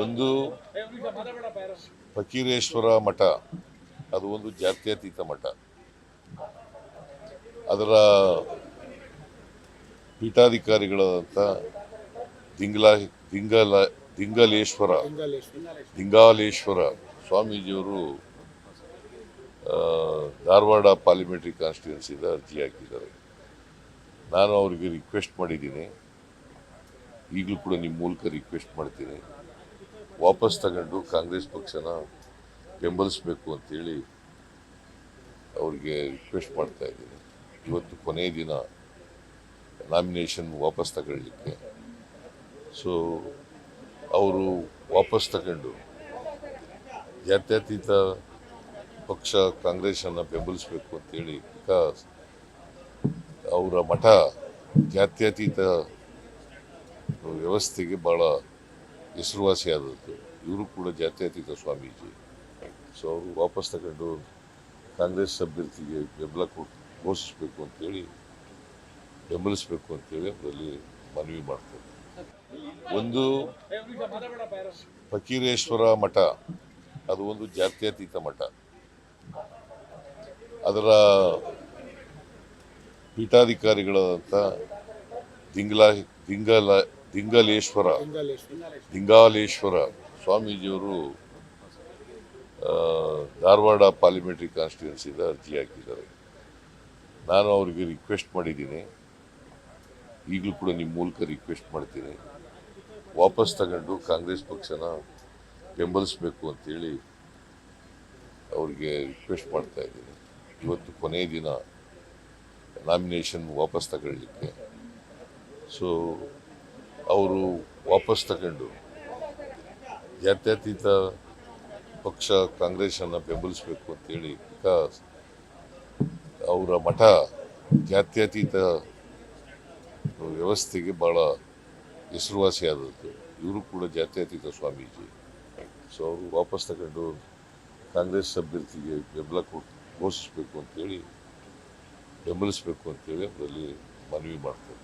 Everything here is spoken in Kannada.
ಒಂದು ಫಕೀರೇಶ್ವರ ಮಠ, ಅದು ಒಂದು ಜಾತ್ಯತೀತ ಮಠ. ಅದರ ಪೀಠಾಧಿಕಾರಿಗಳಾದಂಥ ದಿಂಗಾಲೇಶ್ವರ ಸ್ವಾಮೀಜಿಯವರು ಧಾರವಾಡ ಪಾರ್ಲಿಮೆಂಟ್ರಿ ಕಾನ್ಸ್ಟಿಟ್ಯೂನ್ಸಿಯಿಂದ ಅರ್ಜಿ ಹಾಕಿದ್ದಾರೆ. ನಾನು ಅವರಿಗೆ ರಿಕ್ವೆಸ್ಟ್ ಮಾಡಿದ್ದೀನಿ, ಈಗಲೂ ಕೂಡ ನಿಮ್ಮ ಮೂಲಕ ರಿಕ್ವೆಸ್ಟ್ ಮಾಡ್ತೀನಿ, ವಾಪಸ್ ತಗೊಂಡು ಕಾಂಗ್ರೆಸ್ ಪಕ್ಷನ ಬೆಂಬಲಿಸಬೇಕು ಅಂತೇಳಿ ಅವ್ರಿಗೆ ರಿಕ್ವೆಸ್ಟ್ ಮಾಡ್ತಾ ಇದ್ದೀನಿ. ಇವತ್ತು ಕೊನೆಯ ದಿನ ನಾಮಿನೇಷನ್ ವಾಪಸ್ ತಗೊಳ್ಳಿಕ್ಕೆ. ಸೊ ಅವರು ವಾಪಸ್ ತಗೊಂಡು ಜಾತ್ಯತೀತ ಪಕ್ಷ ಕಾಂಗ್ರೆಸ್ಸನ್ನು ಬೆಂಬಲಿಸಬೇಕು ಅಂತೇಳಿ, ಬಿಕಾಸ್ ಅವರ ಮಠ ಜಾತ್ಯತೀತ ವ್ಯವಸ್ಥೆಗೆ ಭಾಳ ಹೆಸರುವಾಸಿಯಾದದ್ದು. ಇವರು ಕೂಡ ಜಾತ್ಯತೀತ ಸ್ವಾಮೀಜಿ. ಸೊ ಅವರು ವಾಪಸ್ ತಗೊಂಡು ಕಾಂಗ್ರೆಸ್ ಅಭ್ಯರ್ಥಿಗೆ ಘೋಷಿಸಬೇಕು ಅಂತೇಳಿ, ಬೆಂಬಲಿಸಬೇಕು ಅಂತೇಳಿ ಅವರಲ್ಲಿ ಮನವಿ ಮಾಡ್ತಾರೆ. ಒಂದು ಫಕೀರೇಶ್ವರ ಮಠ, ಅದು ಒಂದು ಜಾತ್ಯತೀತ ಮಠ. ಅದರ ಪೀಠಾಧಿಕಾರಿಗಳಾದಂಥ ದಿಂಗಾಲೇಶ್ವರ ಸ್ವಾಮೀಜಿಯವರು ಧಾರವಾಡ ಪಾರ್ಲಿಮೆಂಟ್ರಿ ಕಾನ್ಸ್ಟಿಟ್ಯೂನ್ಸಿಯಿಂದ ಅರ್ಜಿ ಹಾಕಿದ್ದಾರೆ. ನಾನು ಅವರಿಗೆ ರಿಕ್ವೆಸ್ಟ್ ಮಾಡಿದ್ದೀನಿ, ಈಗಲೂ ಕೂಡ ನಿಮ್ಮ ಮೂಲಕ ರಿಕ್ವೆಸ್ಟ್ ಮಾಡ್ತೀನಿ, ವಾಪಸ್ ತಗೊಂಡು ಕಾಂಗ್ರೆಸ್ ಪಕ್ಷನ ಬೆಂಬಲಿಸಬೇಕು ಅಂತೇಳಿ ಅವ್ರಿಗೆ ರಿಕ್ವೆಸ್ಟ್ ಮಾಡ್ತಾ ಇದ್ದೀನಿ. ಇವತ್ತು ಕೊನೆಯ ದಿನ ನಾಮಿನೇಷನ್ ವಾಪಸ್ ತಗೊಳ್ಳಿಕ್ಕೆ. ಸೊ ಅವರು ವಾಪಸ್ ತಗೊಂಡು ಜಾತ್ಯತೀತ ಪಕ್ಷ ಕಾಂಗ್ರೆಸ್ಸನ್ನು ಬೆಂಬಲಿಸಬೇಕು ಅಂತೇಳಿ, ಬಿಕಾಸ್ ಅವರ ಮಠ ಜಾತ್ಯತೀತ ವ್ಯವಸ್ಥೆಗೆ ಭಾಳ ಹೆಸರುವಾಸಿಯಾದದ್ದು. ಇವರು ಕೂಡ ಜಾತ್ಯತೀತ ಸ್ವಾಮೀಜಿ. ಸೊ ಅವರು ವಾಪಸ್ ತಗೊಂಡು ಕಾಂಗ್ರೆಸ್ ಅಭ್ಯರ್ಥಿಗೆ ಘೋಷಿಸಬೇಕು ಅಂತೇಳಿ, ಬೆಂಬಲಿಸಬೇಕು ಅಂತೇಳಿ ಅವರಲ್ಲಿ ಮನವಿ ಮಾಡ್ತಾರೆ.